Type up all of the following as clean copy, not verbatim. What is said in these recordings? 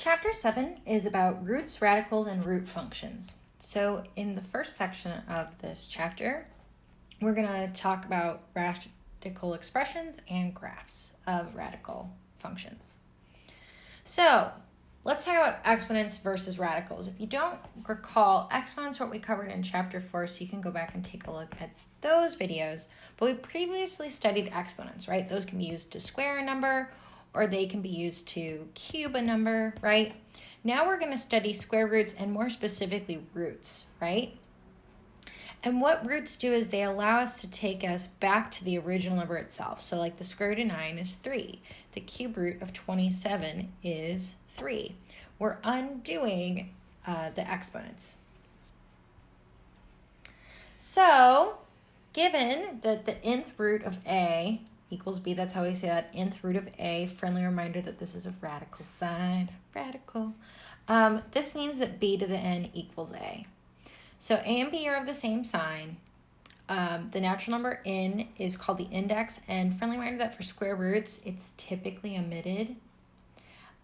chapter 7 is about roots, radicals, and root functions. So in the first section of this chapter, we're going to talk about radical expressions and graphs of radical functions. So let's talk about exponents versus radicals. If you don't recall, exponents are what we covered in chapter 4, so you can go back and take a look at those videos. But we previously studied exponents, right? Those can be used to square a number, or they can be used to cube a number, right? Now we're going to study square roots and more specifically roots, right? And what roots do is they allow us to take us back to the original number itself. So like the square root of 9 is 3. The cube root of 27 is 3. We're undoing the exponents. So given that the nth root of a equals b, that's how we say that, nth root of a, friendly reminder that this is a radical sign, radical. This means that b to the n equals a. So a and b are of the same sign. The natural number n is called the index, and friendly reminder that for square roots, it's typically omitted.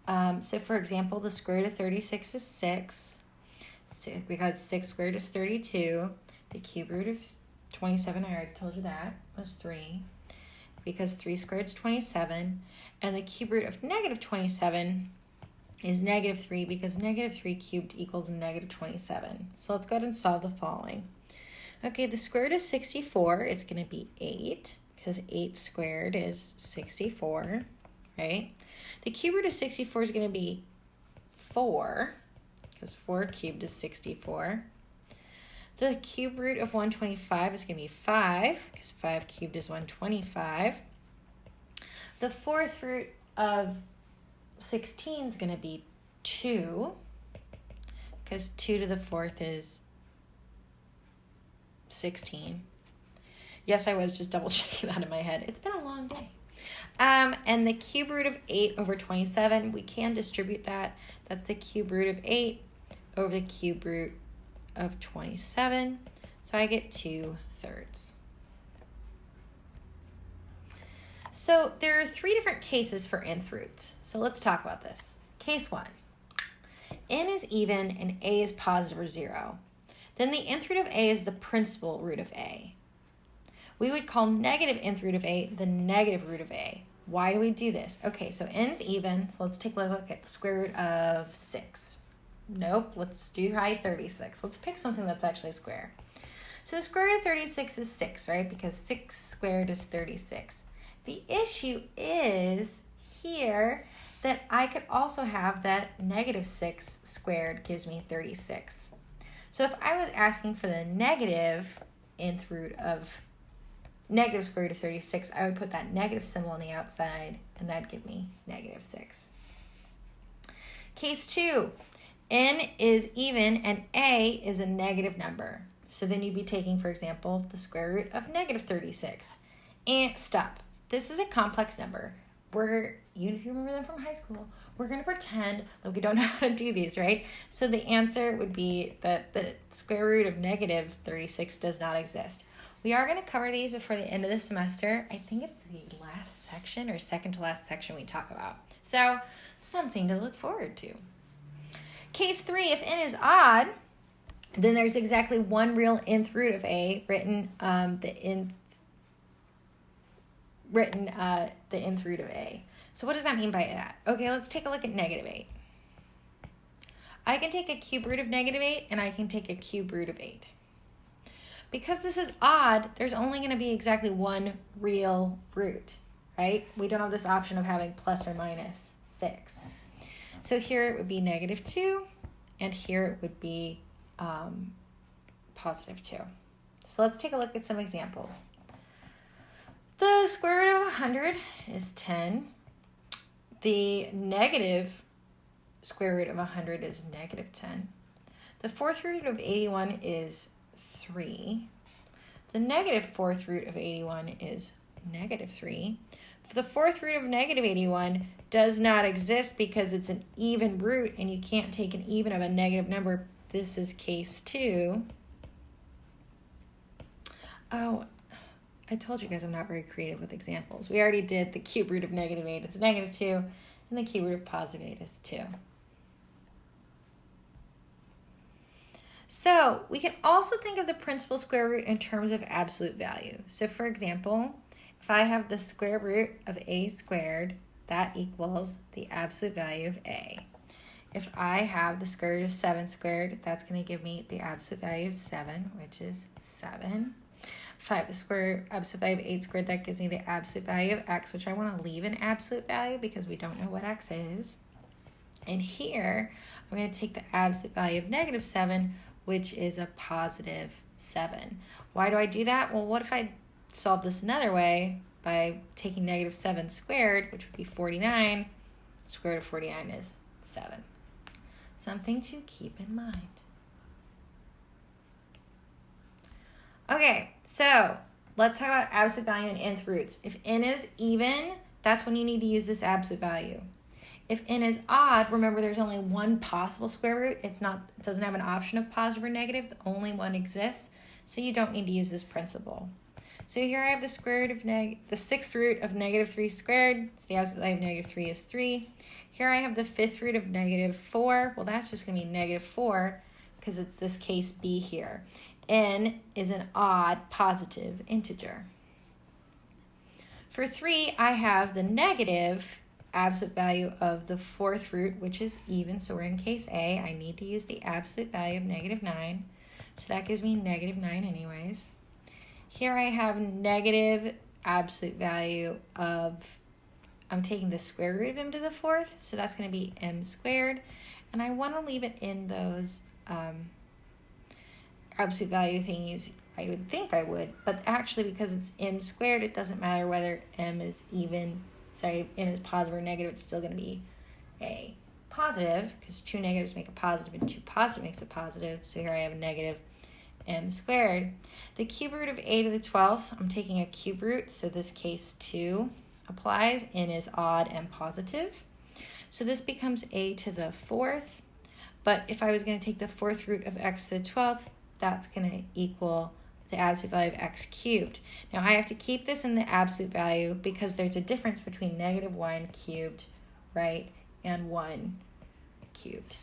So for example, the square root of 36 is 6, because 6 squared is 32. The cube root of 27, I already told you that, was 3, because 3 squared is 27. And the cube root of negative 27 is negative 3, because negative 3 cubed equals negative 27. So let's go ahead and solve the following. Okay, the square root of 64 is going to be 8, because 8 squared is 64, right? The cube root of 64 is going to be 4, because 4 cubed is 64. The cube root of 125 is going to be 5, because 5 cubed is 125. The fourth root of 16 is going to be 2, because 2 to the fourth is 16. Yes, I was just double checking that in my head. It's been a long day. And the cube root of 8 over 27, we can distribute that. That's the cube root of 8 over the cube root of 27. So I get 2/3. So there are 3 different cases for nth roots. So let's talk about this. Case 1. N is even and a is positive or 0. Then the nth root of a is the principal root of a. We would call negative nth root of a the negative root of a. Why do we do this? Okay, so n's even, so let's take a look at the square root of 6. Nope, let's do try 36. Let's pick something that's actually square. So the square root of 36 is 6, right? Because 6 squared is 36. The issue is here that I could also have that negative 6 squared gives me 36. So if I was asking for the negative nth root of negative square root of 36, I would put that negative symbol on the outside, and that'd give me negative 6. Case 2, n is even and a is a negative number. So then you'd be taking, for example, the square root of negative 36. And stop. This is a complex number. If you remember them from high school, we're going to pretend like we don't know how to do these, right? So the answer would be that the square root of negative 36 does not exist. We are going to cover these before the end of the semester. I think it's the last section or second to last section we talk about. So something to look forward to. Case 3, if n is odd, then there's exactly one real nth root of a written the nth root of a. So what does that mean by that? Okay, let's take a look at negative 8. I can take a cube root of negative 8 and I can take a cube root of 8. Because this is odd, there's only going to be exactly one real root, right? We don't have this option of having plus or minus 6. So here it would be negative 2, and here it would be positive 2. So let's take a look at some examples. The square root of 100 is 10. The negative square root of 100 is negative 10. The fourth root of 81 is 3. The negative fourth root of 81 is negative 3. The fourth root of negative 81 does not exist because it's an even root and you can't take an even of a negative number. This is case 2. Oh, I told you guys I'm not very creative with examples. We already did the cube root of negative 8 is negative 2, and the cube root of positive 8 is 2. So we can also think of the principal square root in terms of absolute value. So for example, if I have the square root of a squared, that equals the absolute value of a. If I have the square root of 7 squared, that's going to give me the absolute value of 7, which is 7. If I have the absolute value of 8 squared, that gives me the absolute value of x, which I want to leave an absolute value because we don't know what x is. And here, I'm going to take the absolute value of negative 7, which is a positive 7. Why do I do that? Well, what if I solve this another way by taking negative 7 squared, which would be 49. Square root of 49 is 7. Something to keep in mind. Okay, so let's talk about absolute value and nth roots. If n is even, that's when you need to use this absolute value. If n is odd, remember there's only one possible square root. It doesn't have an option of positive or negative. Only one exists, so you don't need to use this principle. So here I have the square root of the 6th root of negative 3 squared. So the absolute value of negative 3 is 3. Here I have the 5th root of negative 4. Well, that's just going to be negative 4 because it's this case b here. N is an odd positive integer. For 3, I have the negative absolute value of the 4th root, which is even. So we're in case A. I need to use the absolute value of negative 9. So that gives me negative 9 anyways. Here I have negative absolute value of, I'm taking the square root of m to the 4th, so that's going to be m squared. And I want to leave it in those absolute value thingies. I would think I would, but actually because it's m squared, it doesn't matter whether m is m is positive or negative, it's still going to be a positive, because 2 negatives make a positive and 2 positive makes a positive. So here I have a negative m squared. The cube root of a to the 12th, I'm taking a cube root, so this case 2 applies. N is odd and positive. So this becomes a to the 4th. But if I was going to take the 4th root of x to the 12th, that's going to equal the absolute value of x cubed. Now I have to keep this in the absolute value because there's a difference between negative 1 cubed, right, and 1 cubed.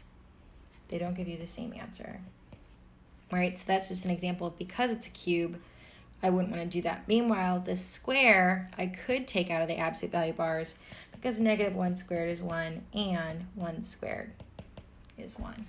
They don't give you the same answer. Right, so that's just an example of because it's a cube, I wouldn't want to do that. Meanwhile, this square, I could take out of the absolute value bars because negative 1 squared is 1 and 1 squared is 1.